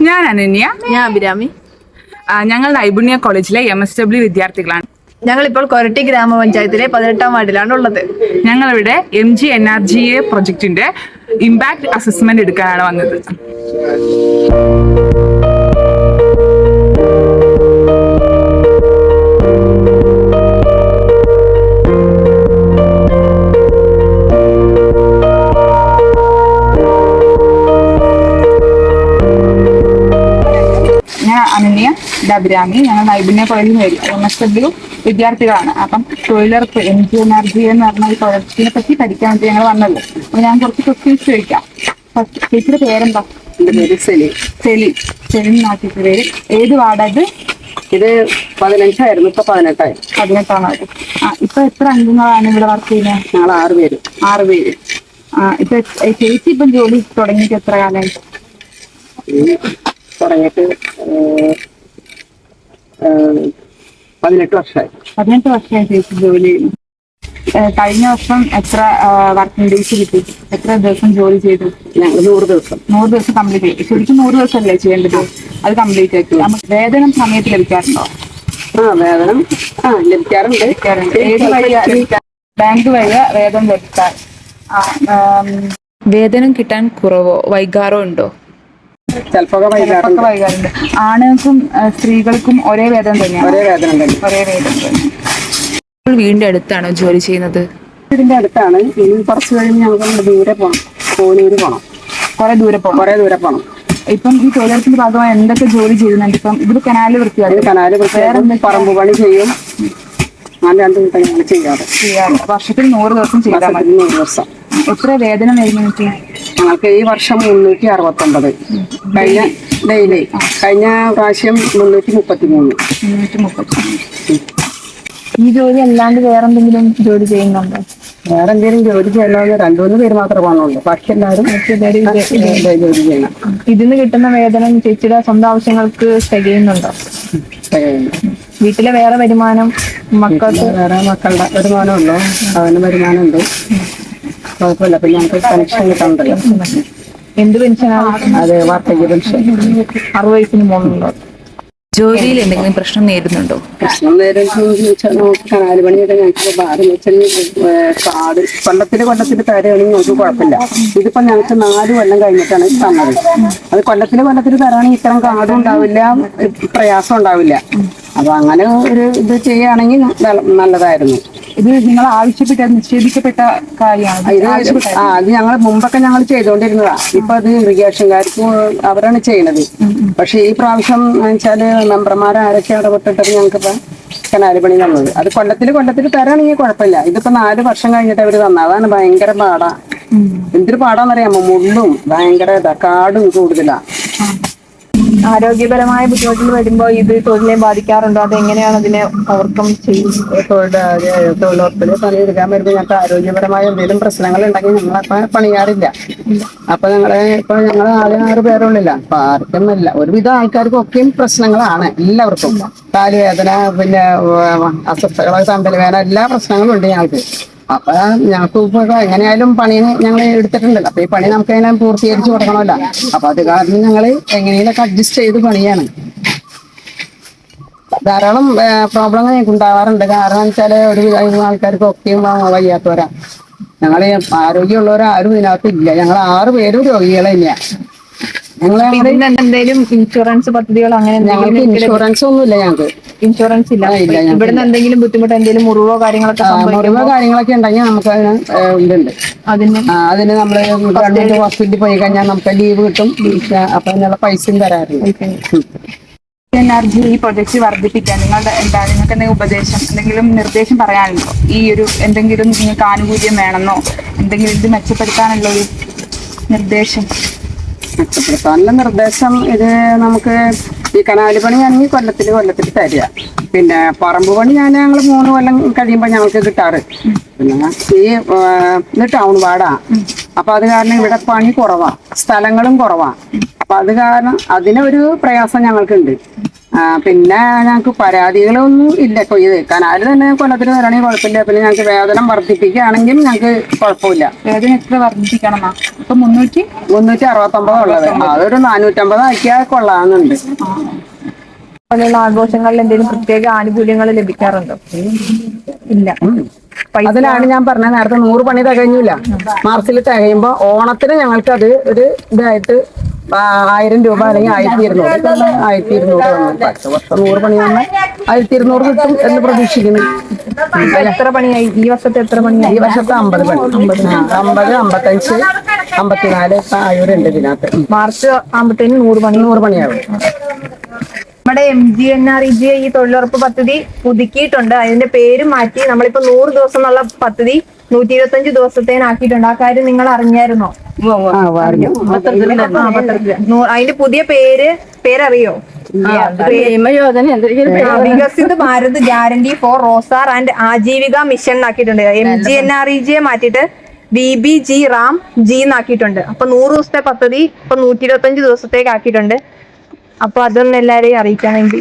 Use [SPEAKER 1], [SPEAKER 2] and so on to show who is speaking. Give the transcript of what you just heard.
[SPEAKER 1] ഞാൻ അനന്യ.
[SPEAKER 2] ഞാൻ അഭിരാമി.
[SPEAKER 1] ഞങ്ങൾ നൈപുണ്യ കോളേജിലെ MSW വിദ്യാർത്ഥികളാണ്.
[SPEAKER 2] ഞങ്ങളിപ്പോൾ കൊരട്ടി ഗ്രാമപഞ്ചായത്തിലെ 18ാം വാർഡിലാണ് ഉള്ളത്.
[SPEAKER 1] ഞങ്ങളിവിടെ MGNRGA പ്രൊജക്ടിന്റെ ഇമ്പാക്ട് അസസ്മെന്റ് എടുക്കാനാണ് വന്നത്. അനന്യ, അഭിരാമി. ഞങ്ങൾ നൈപുണ്യ കോളേജിൽ MSW വിദ്യാർത്ഥികളാണ്. അപ്പം തൊഴിലുറപ്പ് MGNRGA എന്ന് പറഞ്ഞ ഈ പ്രൊജക്റ്റിനെ പറ്റി പഠിക്കാൻ വേണ്ടി ഞങ്ങൾ വന്നത്. അപ്പൊ ഞാൻ കുറച്ച് ക്വസ്റ്റ്യൻസ് ചോദിക്കാം. ചേച്ചിയുടെ പേരെന്താ?
[SPEAKER 3] എന്റെ പേര് സെലി.
[SPEAKER 1] സെലിൻ നാട്ടിന്റെ പേര്. ഏത് വാർഡത്?
[SPEAKER 3] ഇത് 15ആയിരുന്നു, ഇപ്പൊ 18ആയി.
[SPEAKER 1] 18ആം വാർഡ്. ഇപ്പൊ എത്ര അംഗങ്ങളാണ് ഇവിടെ വർക്ക് ചെയ്യുന്നത്?
[SPEAKER 3] ഞങ്ങൾ 6 പേര്.
[SPEAKER 1] 6 പേര്. ഇപ്പൊ ചേച്ചി ഇപ്പം ജോലി തുടങ്ങിയിട്ട് എത്ര കാലമായി?
[SPEAKER 3] തുടങ്ങിയിട്ട് 18 വർഷമായി.
[SPEAKER 1] 18 വർഷമായി ചേച്ചി ജോലി. കഴിഞ്ഞ വർഷം എത്ര വർക്കിംഗ് ഡേയ്സ് കിട്ടി? എത്ര ദിവസം ജോലി ചെയ്തു?
[SPEAKER 3] ഞങ്ങൾ 100 ദിവസം.
[SPEAKER 1] 100 ദിവസം കംപ്ലീറ്റ് ചെയ്തു. ശരിക്കും 100 ദിവസമല്ലേ ചെയ്യേണ്ടത്? അത് കംപ്ലീറ്റ് ആക്കി. നമുക്ക് വേതനം സമയത്ത് ലഭിക്കാറുണ്ടോ?
[SPEAKER 3] വേതനം ലഭിക്കാറുണ്ട്.
[SPEAKER 1] ഏത് വഴിയാ? ബാങ്ക് വഴിയാ വേതനം ലഭിക്കാൻ? വേതനം കിട്ടാൻ കുറവോ വൈകാറോ ഉണ്ടോ?
[SPEAKER 3] ചിലപ്പോ വൈകാറുണ്ട്.
[SPEAKER 1] ആണുങ്ങൾക്കും സ്ത്രീകൾക്കും ഒരേ വേതനം തന്നെയാണ്?
[SPEAKER 3] ഒരേ വേതനം
[SPEAKER 1] തന്നെ. വീടിന്റെ അടുത്താണോ ജോലി ചെയ്യുന്നത്?
[SPEAKER 3] വീടിന്റെ അടുത്താണ്. ഇനി കുറച്ച് കഴിഞ്ഞ് ഞങ്ങൾക്ക് ദൂരെ പോകണം. കോനൂര് പോകണം.
[SPEAKER 1] കുറെ ദൂരെ പോകണം. ഇപ്പം ഈ തൊഴിലുറപ്പിന്റെ ഭാഗമായി എന്തൊക്കെ ജോലി ചെയ്യുന്നുണ്ട്? ഇപ്പം ഇത് കനാല് വൃത്തിയാക്കും,
[SPEAKER 3] പറമ്പ് പണി ചെയ്യും. അങ്ങനെ 2 കൂട്ടം ചെയ്യാറ്.
[SPEAKER 1] വർഷത്തിൽ 100 ദിവസം ചെയ്താൽ മതി.
[SPEAKER 3] 100 ദിവസം.
[SPEAKER 1] എത്ര വേതനം വരുന്നു?
[SPEAKER 3] ഞങ്ങൾക്ക് ഈ വർഷം 369. കഴിഞ്ഞ പ്രാവശ്യം 333.
[SPEAKER 1] ഈ ജോലി അല്ലാണ്ട് വേറെന്തെങ്കിലും ജോലി ചെയ്യുന്നുണ്ടോ?
[SPEAKER 3] വേറെ എന്തെങ്കിലും ജോലി ചെയ്യാതെ 2-3 പേര് മാത്രമേ പോകുന്നുള്ളൂ. ബാക്കി എല്ലാവരും ജോലി ചെയ്യണം.
[SPEAKER 1] ഇതിന് കിട്ടുന്ന വേതനം ചേച്ചിയുടെ സ്വന്തം ആവശ്യങ്ങൾക്ക് തികയുന്നുണ്ടോ? വീട്ടിലെ വേറെ വരുമാനം?
[SPEAKER 3] വേറെ മക്കളുടെ വരുമാനമുള്ളൂ. അവന് വരുമാനമുണ്ട്. കുഴപ്പമില്ല. പിന്നെ ഞങ്ങൾക്ക് പെൻഷൻ കിട്ടാനുണ്ടല്ലോ.
[SPEAKER 1] എന്ത് പെൻഷനാണ്?
[SPEAKER 3] അതെ, വാർദ്ധക്യ പെൻഷൻ.
[SPEAKER 1] 60 വയസ്സിന് മുകളിലുണ്ടോ? ജോലിയിൽ എന്തെങ്കിലും പ്രശ്നം നേരിടുന്നുണ്ടോ?
[SPEAKER 3] പ്രശ്നം നേരിടുന്നു ചോദിച്ചാൽ നമുക്ക് കനാല് പണിയൊക്കെ ഞങ്ങൾക്ക് ഭാരം വെച്ചാൽ കാട് കൊല്ലത്തിന് തരാണെങ്കിൽ നമുക്ക് കുഴപ്പമില്ല. ഇതിപ്പോ ഞങ്ങൾക്ക് 4 കൊല്ലം കഴിഞ്ഞിട്ടാണ് തന്നത്. അത് കൊല്ലത്തിന് തരാണെങ്കിൽ ഇത്തരം കാടും ഉണ്ടാവില്ല, പ്രയാസം ഉണ്ടാവില്ല. അപ്പൊ അങ്ങനെ ഒരു ഇത് ചെയ്യുകയാണെങ്കിൽ നല്ലതായിരുന്നു.
[SPEAKER 1] ഇത് നിങ്ങൾ ആവശ്യപ്പെട്ട നിഷേധിക്കപ്പെട്ട കാര്യമാണ്.
[SPEAKER 3] അത് ഞങ്ങൾ മുമ്പൊക്കെ ഞങ്ങൾ ചെയ്തുകൊണ്ടിരുന്നതാ. ഇപ്പൊ അത് ഇറിഗേഷൻകാർക്ക് അവരാണ് ചെയ്യണത്. പക്ഷെ ഈ പ്രാവശ്യം വെച്ചാല് മെമ്പർമാർ ആരൊക്കെ ഇടപെട്ടിട്ട് ഞങ്ങൾക്കിപ്പോ കനാല് പണി തന്നത്. അത് കൊല്ലത്തിൽ തരാണെങ്കിൽ കുഴപ്പമില്ല. ഇതിപ്പോ 4 വർഷം കഴിഞ്ഞിട്ട് അവര് തന്നത്. അതാണ് ഭയങ്കര പാടാ. എന്തൊരു പാടാന്നറിയാമോ? മുള്ളും ഭയങ്കര കാടും കൂടുതലാ.
[SPEAKER 1] ആരോഗ്യപരമായ ബുദ്ധിമുട്ടുകൾ വരുമ്പോൾ ഇത് തൊഴിലിനെ ബാധിക്കാറുണ്ടോ? അത് എങ്ങനെയാണ് അതിനെ ഓവർകം ചെയ്യുന്നത്?
[SPEAKER 3] തൊഴിലുറപ്പില് പണിയെടുക്കാൻ വരുമ്പോൾ ഞങ്ങൾക്ക് ആരോഗ്യപരമായ എന്തെങ്കിലും പ്രശ്നങ്ങൾ ഉണ്ടെങ്കിൽ ഞങ്ങളപ്പോ പണിയാറില്ല. അപ്പൊ ഞങ്ങൾ 6 പേരുള്ളില്ല. അപ്പൊ ആർക്കൊന്നുമില്ല. ഒരുവിധ ആൾക്കാർക്കൊക്കെയും പ്രശ്നങ്ങളാണ്. എല്ലാവർക്കും കാലുവേദന, പിന്നെ അസ്വസ്ഥകള്, തണ്ടൽ വേദന, എല്ലാ പ്രശ്നങ്ങളും ഉണ്ട് ഞങ്ങൾക്ക്. അപ്പൊ ഞങ്ങൾക്ക് ഇപ്പൊ എങ്ങനെയായാലും പണി ഞങ്ങൾ എടുത്തിട്ടുണ്ട്. അപ്പൊ ഈ പണി നമുക്ക് എങ്ങനെ പൂർത്തീകരിച്ച് കൊടുക്കണമല്ലോ. അപ്പൊ അത് കാരണം ഞങ്ങള് എങ്ങനെയൊക്കെ അഡ്ജസ്റ്റ് ചെയ്ത് പണിയാണ്. ധാരാളം പ്രോബ്ലങ്ങൾ ഞങ്ങൾക്ക് ഉണ്ടാവാറുണ്ട്. കാരണം വെച്ചാല് ഒരു ആൾക്കാർക്കൊക്കെയും വയ്യാത്തവരാ. ഞങ്ങള് ആരോഗ്യമുള്ളവരാരും ഇതിനകത്ത് ഇല്ല. ഞങ്ങൾ 6 പേരും രോഗികൾ തന്നെയാ.
[SPEAKER 1] എന്തെങ്കിലും ഇൻഷുറൻസ് പദ്ധതികൾ അങ്ങനെ?
[SPEAKER 3] ഞങ്ങൾക്ക് ഇൻഷുറൻസ് ഒന്നുമില്ല. ഞങ്ങൾക്ക്
[SPEAKER 1] ഇൻഷുറൻസ് ഇല്ല. ഇവിടുന്ന് എന്തെങ്കിലും ബുദ്ധിമുട്ട്, എന്തെങ്കിലും മുറിവോ കാര്യങ്ങളൊക്കെ
[SPEAKER 3] ഉണ്ടെങ്കിൽ നമുക്ക് ഇതുണ്ട്. അതിന് നമ്മള് ഗവൺമെന്റ് ഹോസ്പിറ്റലിൽ പോയി കഴിഞ്ഞാൽ നമുക്ക് ലീവ് കിട്ടും. അപ്പൊ അതിനുള്ള പൈസയും തരാറുണ്ട്.
[SPEAKER 1] എനർജി ഈ പ്രൊജക്ട് വർദ്ധിപ്പിക്കാൻ നിങ്ങൾക്ക് എന്തെങ്കിലും ഉപദേശം, എന്തെങ്കിലും നിർദ്ദേശം പറയാനുണ്ടോ? ഈ ഒരു എന്തെങ്കിലും നിങ്ങൾക്ക് ആനുകൂല്യം വേണമെന്നോ, എന്തെങ്കിലും ഇത് മെച്ചപ്പെടുത്താനുള്ള ഒരു നിർദ്ദേശം?
[SPEAKER 3] മെച്ചപ്പെടുത്താനുള്ള നിർദ്ദേശം ഇത് നമുക്ക് ഈ കനാല് പണിയാണെങ്കിൽ കൊല്ലത്തിൽ തരിക. പിന്നെ പറമ്പ് പണി ഞങ്ങൾ 3 കൊല്ലം കഴിയുമ്പോൾ ഞങ്ങൾക്ക് കിട്ടാറ്. പിന്നെ ഇത് ടൗൺ വാർഡാ. അപ്പൊ അത് കാരണം ഇവിടെ പണി കുറവാ, സ്ഥലങ്ങളും കുറവാ. അപ്പൊ അത് കാരണം അതിനൊരു പ്രയാസം ഞങ്ങൾക്കുണ്ട്. പിന്നെ ഞങ്ങൾക്ക് പരാതികളൊന്നും ഇല്ല. ഇപ്പൊ ഇത് കനാല് തന്നെ കൊല്ലത്തിന് വരണമെങ്കിൽ കുഴപ്പമില്ല. പിന്നെ ഞങ്ങൾക്ക് വേതനം വർദ്ധിപ്പിക്കുകയാണെങ്കിൽ ഞങ്ങൾക്ക് കുഴപ്പമില്ല.
[SPEAKER 1] വേതനം എത്ര വർദ്ധിപ്പിക്കണം? ഇപ്പൊ
[SPEAKER 3] 369 ഉള്ളത് അതൊരു 450 ആക്കിയാൽ കൊള്ളാമെന്നുണ്ട്.
[SPEAKER 2] പോലെയുള്ള ആഘോഷങ്ങളിൽ എന്തെങ്കിലും പ്രത്യേക ആനുകൂല്യങ്ങൾ ലഭിക്കാറുണ്ടോ? ഇല്ല.
[SPEAKER 3] അതിലാണ് ഞാൻ പറഞ്ഞത് നേരത്തെ 100 പണി തികഞ്ഞില്ല. മാർച്ചിൽ തികയുമ്പോ ഓണത്തിന് ഞങ്ങൾക്ക് അത് ഒരു ഇതായിട്ട് 1000 രൂപ അല്ലെങ്കിൽ 1200 വന്നു. പക്ഷെ 100 പണിയാകുമ്പോൾ 1200 കിട്ടും എന്ന് പ്രതീക്ഷിക്കുന്നു.
[SPEAKER 2] എത്ര പണിയായി ഈ വർഷത്തെ? എത്ര പണിയായി
[SPEAKER 3] ഈ വർഷത്തെ 50 പണി. 50, 55, 54 ആയൂരുണ്ട് ഇതിനകത്ത്.
[SPEAKER 2] മാർച്ച് ആകുമ്പോഴത്തേനും 100
[SPEAKER 3] പണിയാവും.
[SPEAKER 2] നമ്മുടെ MGNREGA ഈ തൊഴിലുറപ്പ് പദ്ധതി പുതുക്കിയിട്ടുണ്ട്. അതിന്റെ പേര് മാറ്റി നമ്മളിപ്പോ 100 ദിവസം എന്നുള്ള പദ്ധതി 125 ദിവസത്തേനാക്കിയിട്ടുണ്ട്. ആ കാര്യം നിങ്ങൾ അറിഞ്ഞായിരുന്നോ? അതിന്റെ പുതിയ പേരറിയോ? Viksit Bharat guarantee for Rozgar and Ajeevika mission എന്നാക്കിയിട്ടുണ്ട്. MGNREGA മാറ്റിയിട്ട് VBG റാം ജി എന്നാക്കിയിട്ടുണ്ട്. അപ്പൊ 100 ദിവസത്തെ പദ്ധതി ഇപ്പൊ 125 ദിവസത്തേക്ക് ആക്കിയിട്ടുണ്ട്. അപ്പൊ അതൊന്നും എല്ലാരെയും അറിയിക്കാൻ വേണ്ടി